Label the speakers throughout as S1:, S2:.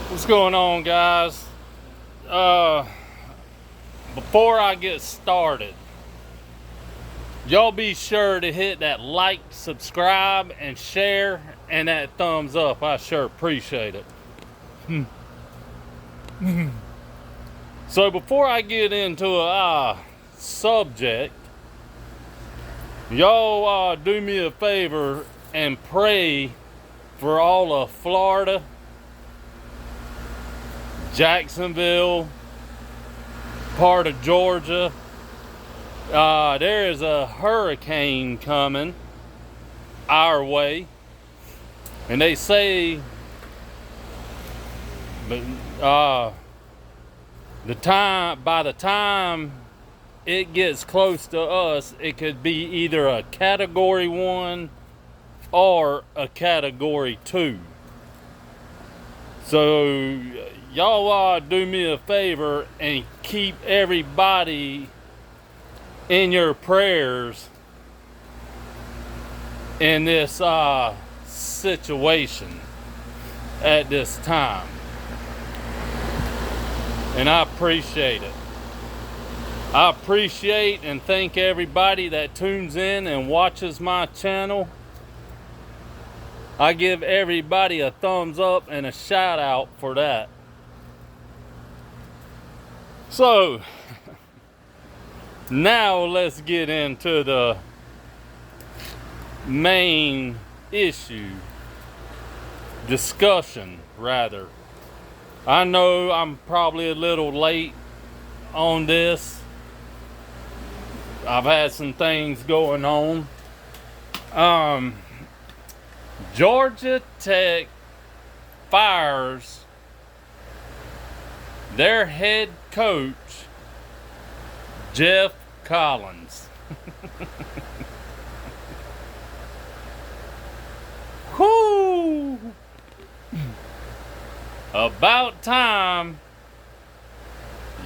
S1: What's going on, guys? Before I get started, y'all be sure to hit that like, subscribe, and share, and that thumbs up. I sure appreciate it. So before I get into a subject, y'all do me a favor and pray for all of Florida, Jacksonville, part of Georgia. There is a hurricane coming our way, and they say by the time it gets close to us, it could be either a category 1 or a category 2. So y'all do me a favor and keep everybody in your prayers in this situation at this time. And I appreciate it. I appreciate and thank everybody that tunes in and watches my channel. I give everybody a thumbs up and a shout out for that. So, now let's get into the main discussion rather. I know I'm probably a little late on this. I've had some things going on. Georgia Tech fires their head coach, Jeff Collins. Whoo! About time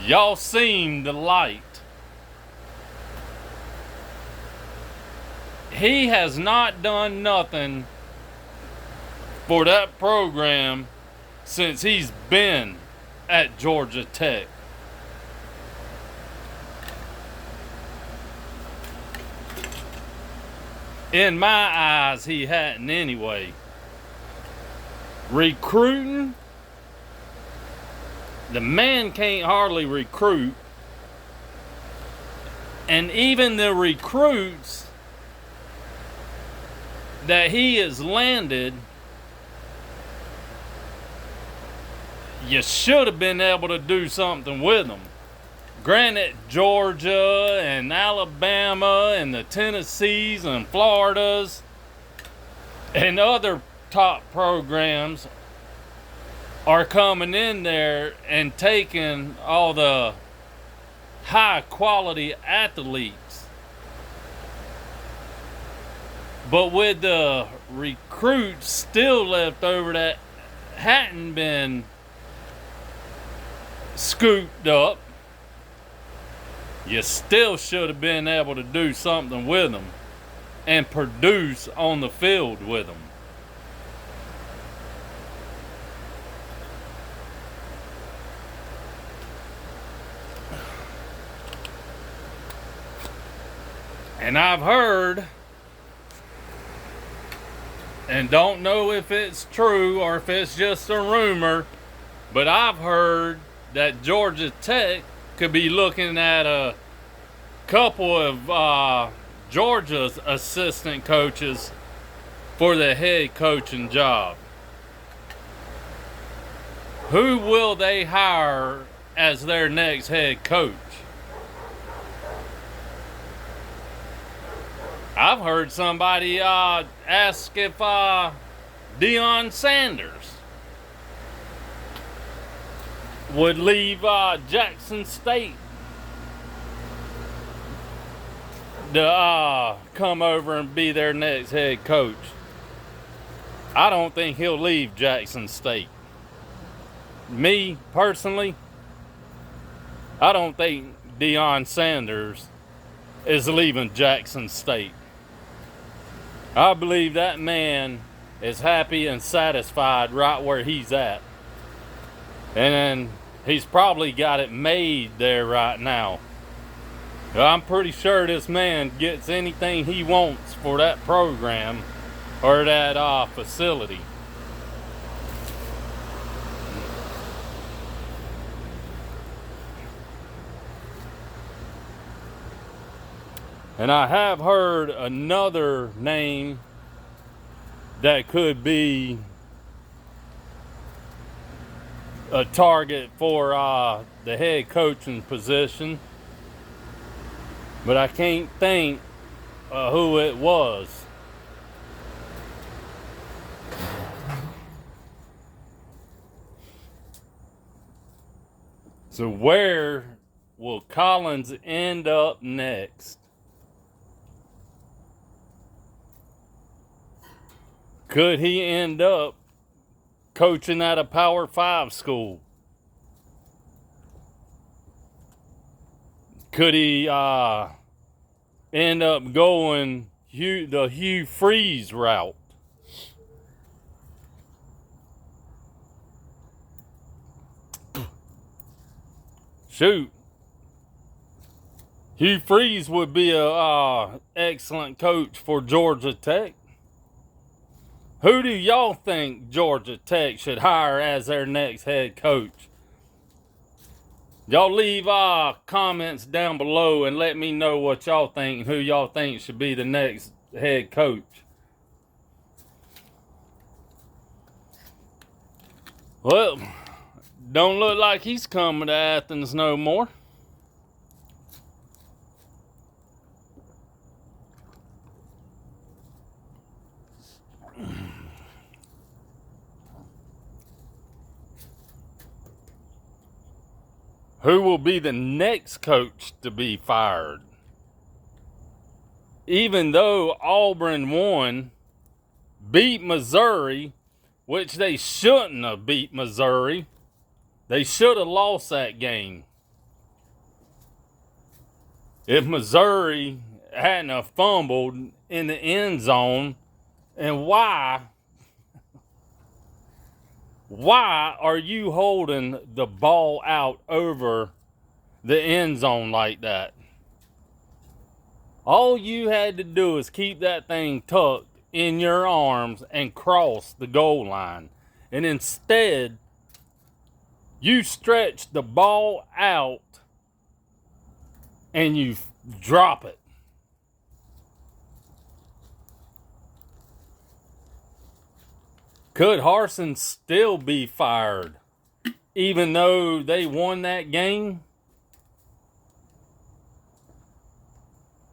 S1: y'all seen the light. He has not done nothing for that program since he's been at Georgia Tech. In my eyes, he hadn't anyway. Recruiting, the man can't hardly recruit. And even the recruits that he has landed, you should have been able to do something with them. Granted, Georgia and Alabama and the Tennessees and Floridas and other top programs are coming in there and taking all the high quality athletes. But with the recruits still left over that hadn't been scooped up, you still should have been able to do something with them and produce on the field with them. And I've heard, and don't know if it's true or if it's just a rumor, but I've heard that Georgia Tech could be looking at a couple of Georgia's assistant coaches for the head coaching job. Who will they hire as their next head coach? I've heard somebody ask if Deion Sanders would leave Jackson State to come over and be their next head coach. I don't think he'll leave Jackson State. Me, personally, I don't think Deion Sanders is leaving Jackson State. I believe that man is happy and satisfied right where he's at. And he's probably got it made there right now. I'm pretty sure this man gets anything he wants for that program or that facility. And I have heard another name that could be a target for the head coaching position, but I can't think who it was. So where will Collins end up next? Could he end up coaching at a Power 5 school? Could he end up going the Hugh Freeze route? Shoot. Hugh Freeze would be a excellent coach for Georgia Tech. Who do y'all think Georgia Tech should hire as their next head coach? Y'all leave comments down below and let me know what y'all think and who y'all think should be the next head coach. Well, don't look like he's coming to Athens no more. Who will be the next coach to be fired? Even though Auburn won, beat Missouri, which they shouldn't have beat Missouri. They should have lost that game. If Missouri hadn't have fumbled in the end zone, and why are you holding the ball out over the end zone like that? All you had to do is keep that thing tucked in your arms and cross the goal line. And instead, you stretch the ball out and you drop it. Could Harsin still be fired even though they won that game?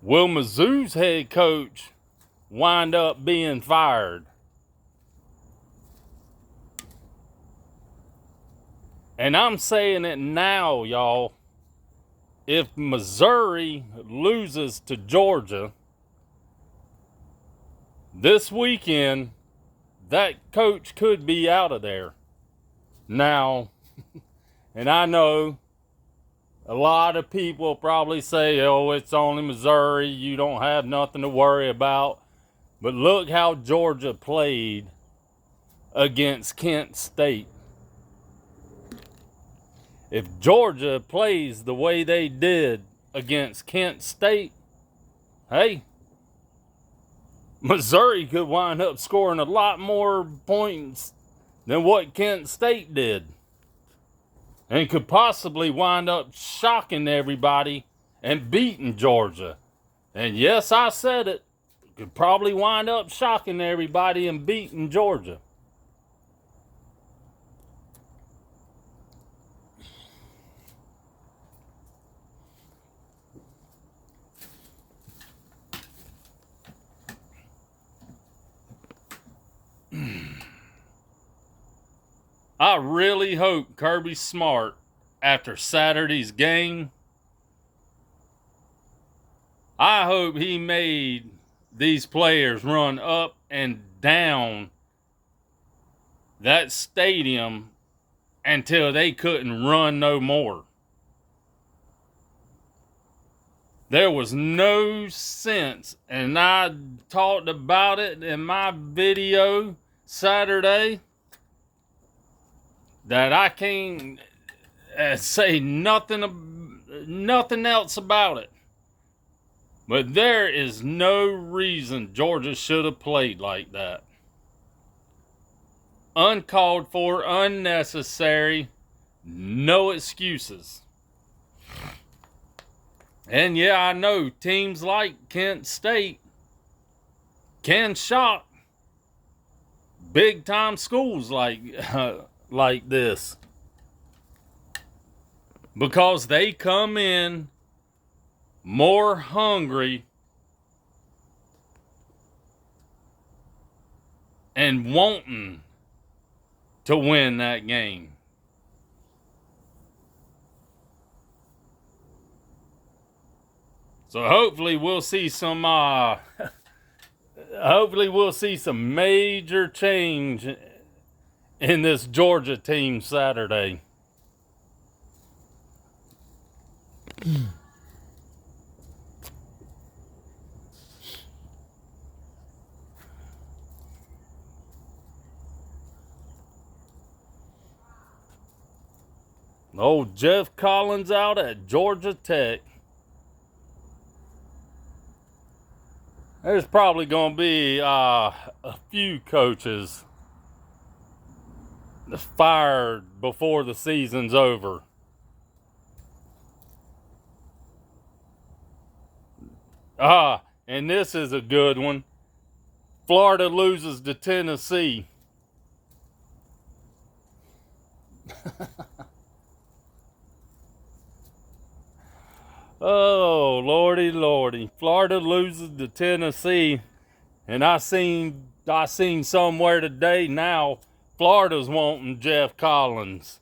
S1: Will Mizzou's head coach wind up being fired? And I'm saying it now, y'all. If Missouri loses to Georgia this weekend, that coach could be out of there. Now, and I know a lot of people probably say, oh, it's only Missouri, you don't have nothing to worry about. But look how Georgia played against Kent State. If Georgia plays the way they did against Kent State, hey, Missouri could wind up scoring a lot more points than what Kent State did. And could possibly wind up shocking everybody and beating Georgia. And yes, I said it. Could probably wind up shocking everybody and beating Georgia. I really hope Kirby Smart, after Saturday's game, I hope he made these players run up and down that stadium until they couldn't run no more. There was no sense, and I talked about it in my video Saturday. that I can't say nothing else about it. But there is no reason Georgia should have played like that. Uncalled for, unnecessary, no excuses. And yeah, I know teams like Kent State can shock big time schools like this, because they come in more hungry and wanting to win that game. So hopefully we'll see some major change in this Georgia team Saturday. Old Jeff Collins out at Georgia Tech. There's probably going to be a few coaches fired before the season's over. And this is a good one. Florida loses to Tennessee. Oh, lordy, lordy. Florida loses to Tennessee. And I seen somewhere today now, Florida's wanting Jeff Collins.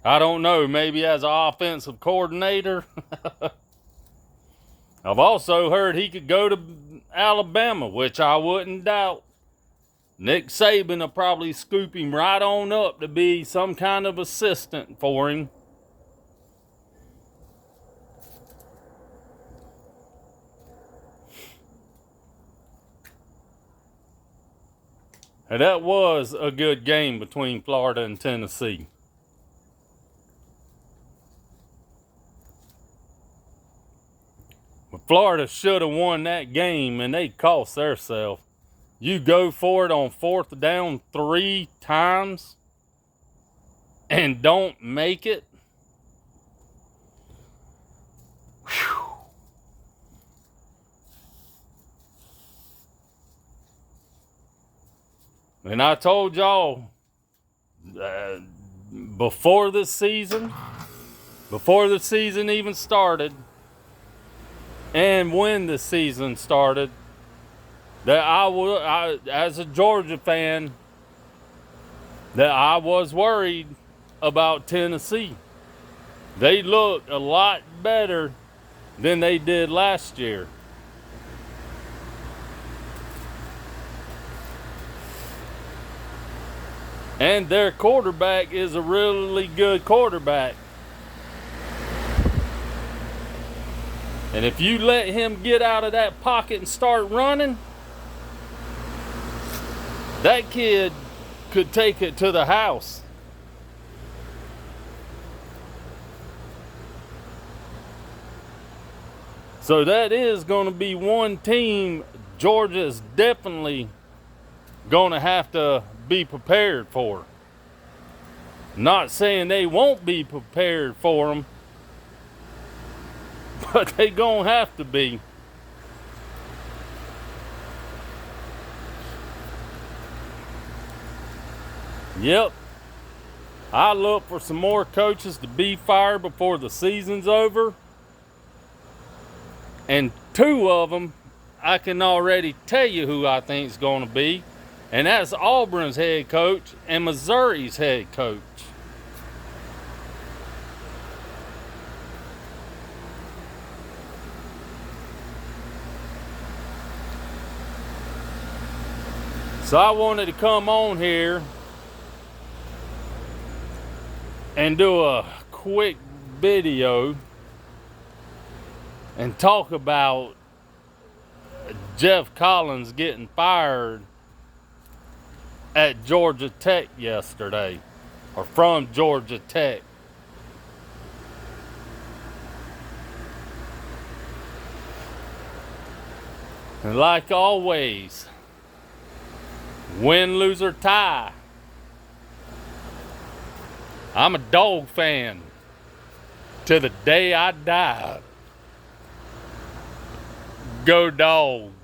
S1: I don't know, maybe as an offensive coordinator. I've also heard he could go to Alabama, which I wouldn't doubt. Nick Saban will probably scoop him right on up to be some kind of assistant for him. And that was a good game between Florida and Tennessee. But Florida should have won that game, and they cost themselves. You go for it on 4th down 3 times and don't make it. Whew. And I told y'all before the season even started, and when the season started, that I as a Georgia fan, that I was worried about Tennessee. They look a lot better than they did last year. And their quarterback is a really good quarterback. And if you let him get out of that pocket and start running, that kid could take it to the house. So that is going to be one team Georgia is definitely going to have to be prepared for. Not saying they won't be prepared for them, but they gonna have to be. Yep. I look for some more coaches to be fired before the season's over. And 2 of them, I can already tell you who I think is going to be. And that's Auburn's head coach and Missouri's head coach. So I wanted to come on here and do a quick video and talk about Jeff Collins getting fired at Georgia Tech yesterday. or from Georgia Tech. And like always, win, lose, or tie, I'm a dog fan to the day I die. Go Dogs.